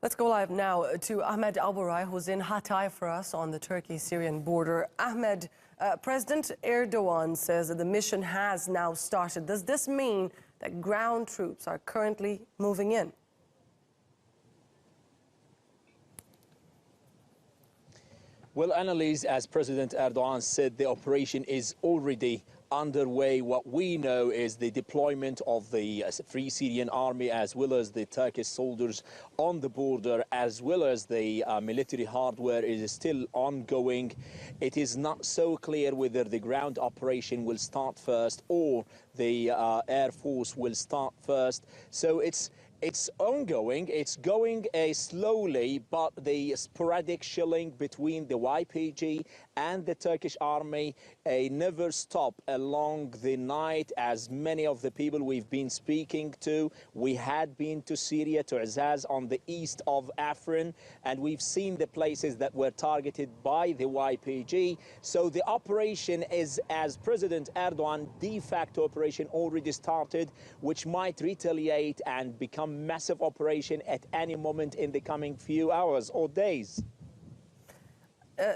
Let's go live now to Ahmed Alburai, who's in Hatay for us on the Turkey-Syrian border. Ahmed, President Erdogan says that the mission has now started. Does this mean that ground troops are currently moving in? Well, Annalise, as President Erdogan said, the operation is already underway. What we know is the deployment of the Free Syrian Army, as well as the Turkish soldiers on the border, as well as the military hardware, is still ongoing. It is not so clear whether the ground operation will start first or the Air Force will start first. So it's ongoing. It's going slowly, but the sporadic shelling between the YPG and the Turkish army never stop along the night. As many of the people we've been speaking to, we had been to Syria, to Azaz on the east of Afrin, and we've seen the places that were targeted by the YPG. So the operation is, as President Erdogan, de facto operation already started, which might retaliate and become massive operation at any moment in the coming few hours or days.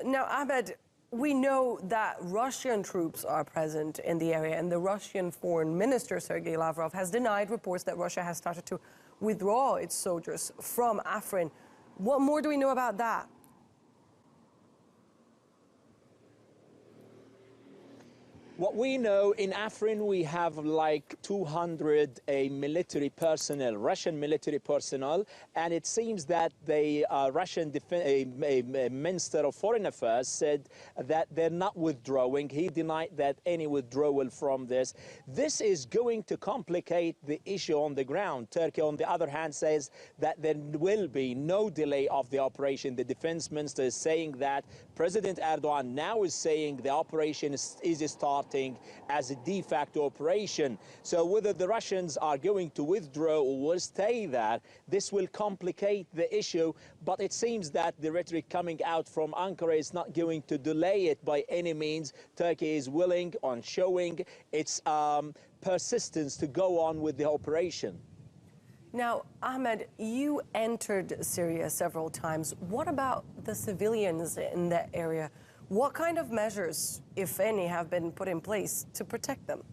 Now, Ahmed, we know that Russian troops are present in the area, and the Russian Foreign Minister, Sergei Lavrov, has denied reports that Russia has started to withdraw its soldiers from Afrin. What more do we know about that? What we know, in Afrin, we have like 200 military personnel, Russian military personnel, and it seems that the Russian Minister of Foreign Affairs said that they're not withdrawing. He denied that any withdrawal from this. This is going to complicate the issue on the ground. Turkey, on the other hand, says that there will be no delay of the operation. The defense minister is saying that. President Erdogan now is saying the operation is starting as a de facto operation. So whether the Russians are going to withdraw or will stay there, this will complicate the issue. But it seems that the rhetoric coming out from Ankara is not going to delay it by any means. Turkey is willing on showing its persistence to go on with the operation. Now, Ahmed, you entered Syria several times. What about the civilians in that area? What kind of measures, if any, have been put in place to protect them?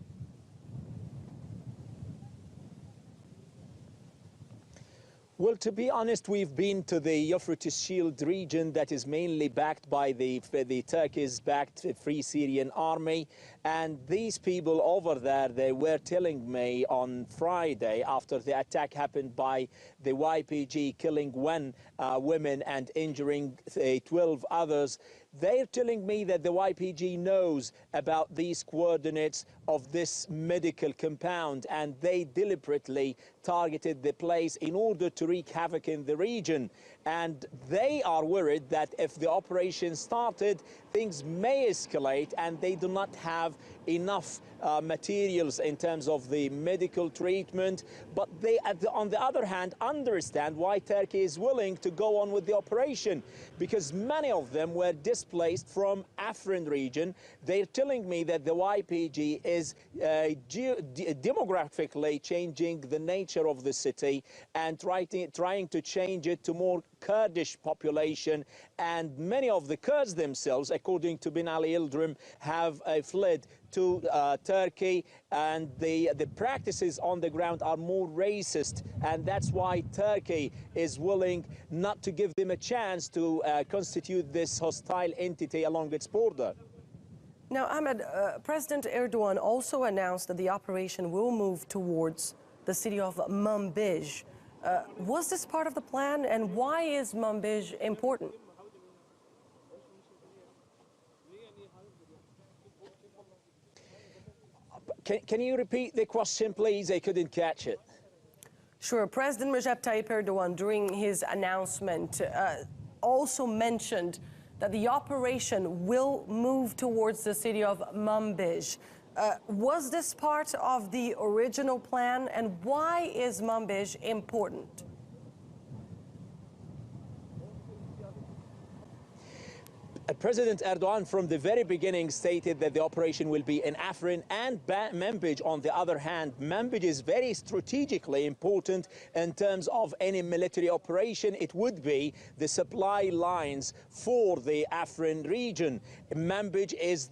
Well, to be honest, we've been to the Euphrates Shield region that is mainly backed by the Turkish-backed Free Syrian Army. And these people over there, they were telling me on Friday, after the attack happened by the YPG, killing one woman and injuring 12 others, they're telling me that the YPG knows about these coordinates of this medical compound, and they deliberately targeted the place in order to wreak havoc in the region. And they are worried that if the operation started, things may escalate, and they do not have enough materials in terms of the medical treatment. But they, on the other hand, understand why Turkey is willing to go on with the operation, because many of them were displaced from Afrin region. They're telling me that the YPG is demographically changing the nature of the city and trying to change it to more Kurdish population, and many of the Kurds themselves, according to Bin Ali Yildirim, have fled to Turkey, and the practices on the ground are more racist, and that's why Turkey is willing not to give them a chance to constitute this hostile entity along its border. Now, Ahmed, President Erdogan also announced that the operation will move towards the city of Manbij. Was this part of the plan, and why is Manbij important? Can you repeat the question, please? I couldn't catch it. Sure. President Recep Tayyip Erdogan, during his announcement, also mentioned that the operation will move towards the city of Manbij. Was this part of the original plan, and why is Manbij important? President Erdogan from the very beginning stated that the operation will be in Afrin and Manbij. On the other hand, Manbij is very strategically important in terms of any military operation. It would be the supply lines for the Afrin region. Manbij is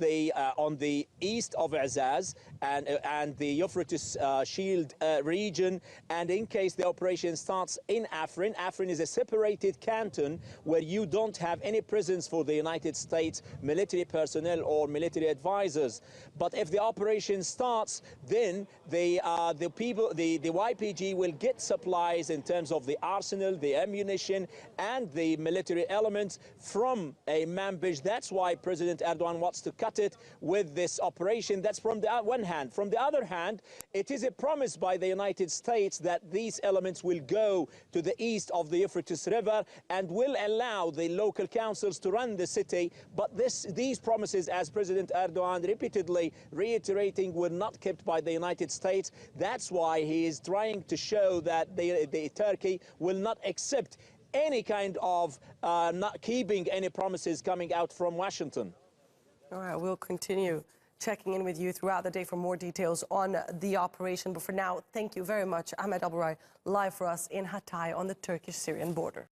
on the east of Azaz and the Euphrates Shield region. And in case the operation starts in Afrin, Afrin is a separated canton where you don't have any presence for the United States military personnel or military advisors. But if the operation starts, then the YPG will get supplies in terms of the arsenal, the ammunition, and the military elements from a Manbij. That's why President Erdogan wants to cut it with this operation. That's from the one hand. From the other hand, it is a promise by the United States that these elements will go to the east of the Euphrates River and will allow the local councils to run the city. But these promises, as President Erdogan repeatedly reiterating, were not kept by the United States. That's why he is trying to show that Turkey will not accept any kind of not keeping any promises coming out from Washington. All right, we'll continue checking in with you throughout the day for more details on the operation. But for now, thank you very much, Ahmed Alburai, live for us in Hatay on the Turkish-Syrian border.